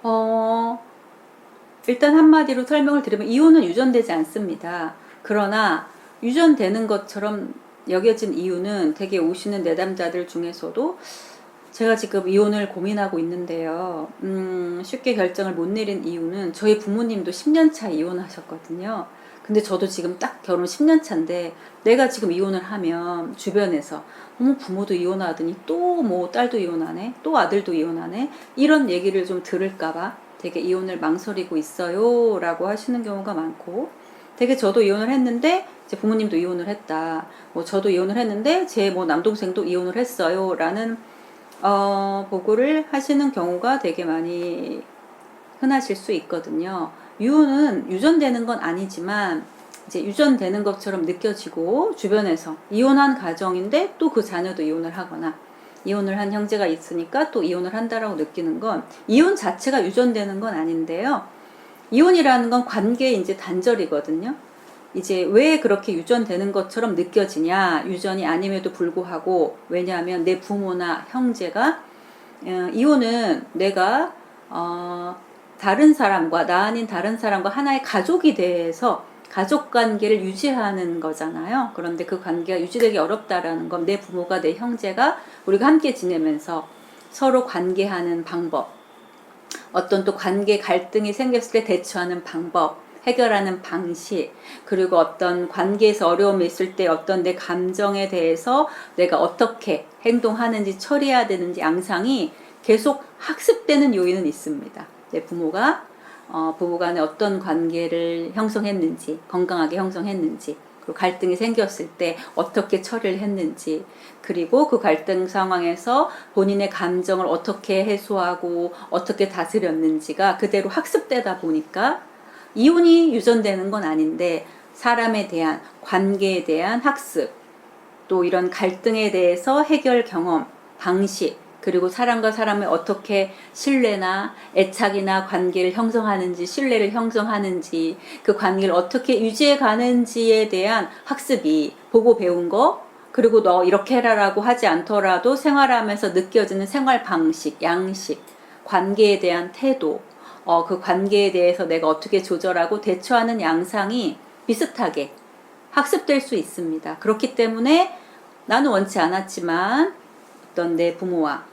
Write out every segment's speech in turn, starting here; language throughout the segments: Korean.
어, 일단 한마디로 설명을 드리면 이혼은 유전되지 않습니다. 그러나 유전되는 것처럼 여겨진 이유는 되게 오시는 내담자들 중에서도 제가 지금 이혼을 고민하고 있는데요. 쉽게 결정을 못 내린 이유는 저희 부모님도 10년 차 이혼하셨거든요. 근데 저도 지금 딱 결혼 10년 차인데 내가 지금 이혼을 하면 주변에서 어머 부모도 이혼하더니 또 뭐 딸도 이혼하네 또 아들도 이혼하네 이런 얘기를 좀 들을까봐 되게 이혼을 망설이고 있어요 라고 하시는 경우가 많고, 되게 저도 이혼을 했는데 제 부모님도 이혼을 했다, 뭐 저도 이혼을 했는데 제 뭐 남동생도 이혼을 했어요 라는 보고를 하시는 경우가 되게 많이 흔하실 수 있거든요. 이혼은 유전되는 건 아니지만 이제 유전되는 것처럼 느껴지고 주변에서 이혼한 가정인데 또 그 자녀도 이혼을 하거나 이혼을 한 형제가 있으니까 또 이혼을 한다라고 느끼는 건 이혼 자체가 유전되는 건 아닌데요. 이혼이라는 건 관계의 이제 단절이거든요. 이제 왜 그렇게 유전되는 것처럼 느껴지냐, 유전이 아님에도 불구하고, 왜냐하면 내 부모나 형제가 이혼은 내가 다른 사람과 나 아닌 다른 사람과 하나의 가족이 돼서 가족 관계를 유지하는 거잖아요. 그런데 그 관계가 유지되기 어렵다라는 건 내 부모가 내 형제가 우리가 함께 지내면서 서로 관계하는 방법, 어떤 또 관계 갈등이 생겼을 때 대처하는 방법, 해결하는 방식, 그리고 어떤 관계에서 어려움이 있을 때 어떤 내 감정에 대해서 내가 어떻게 행동하는지 처리해야 되는지 양상이 계속 학습되는 요인은 있습니다. 내 부모가 부부간에 어떤 관계를 형성했는지, 건강하게 형성했는지, 그리고 갈등이 생겼을 때 어떻게 처리를 했는지, 그리고 그 갈등 상황에서 본인의 감정을 어떻게 해소하고 어떻게 다스렸는지가 그대로 학습되다 보니까 이혼이 유전되는 건 아닌데 사람에 대한, 관계에 대한 학습, 또 이런 갈등에 대해서 해결 경험, 방식, 그리고 사람과 사람이 어떻게 신뢰나 애착이나 관계를 형성하는지, 신뢰를 형성하는지, 그 관계를 어떻게 유지해 가는지에 대한 학습이, 보고 배운 거, 그리고 너 이렇게 해라라고 하지 않더라도 생활하면서 느껴지는 생활 방식, 양식, 관계에 대한 태도, 그 관계에 대해서 내가 어떻게 조절하고 대처하는 양상이 비슷하게 학습될 수 있습니다. 그렇기 때문에 나는 원치 않았지만 어떤 내 부모와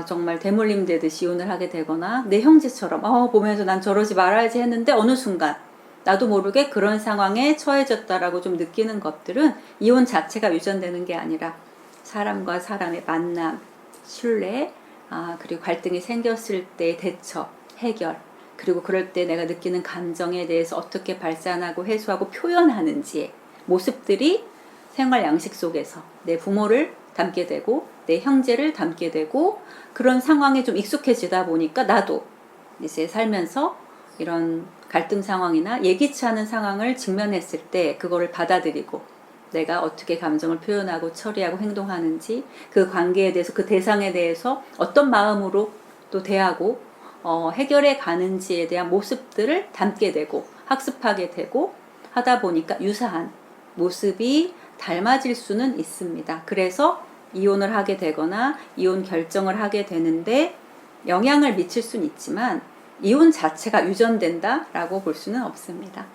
정말 대물림 되듯이 이혼을 하게 되거나 내 형제처럼 보면서 난 저러지 말아야지 했는데 어느 순간 나도 모르게 그런 상황에 처해졌다라고 좀 느끼는 것들은 이혼 자체가 유전되는 게 아니라 사람과 사람의 만남, 신뢰, 그리고 갈등이 생겼을 때의 대처, 해결, 그리고 그럴 때 내가 느끼는 감정에 대해서 어떻게 발산하고 해소하고 표현하는지의 모습들이 생활 양식 속에서 내 부모를 닮게 되고 내 형제를 닮게 되고 그런 상황에 좀 익숙해지다 보니까 나도 이제 살면서 이런 갈등 상황이나 예기치 않은 상황을 직면했을 때 그거를 받아들이고 내가 어떻게 감정을 표현하고 처리하고 행동하는지, 그 관계에 대해서, 그 대상에 대해서 어떤 마음으로 또 대하고 해결해 가는지에 대한 모습들을 담게 되고 학습하게 되고 하다 보니까 유사한 모습이 닮아질 수는 있습니다. 그래서 이혼을 하게 되거나 이혼 결정을 하게 되는데 영향을 미칠 수는 있지만 이혼 자체가 유전된다라고 볼 수는 없습니다.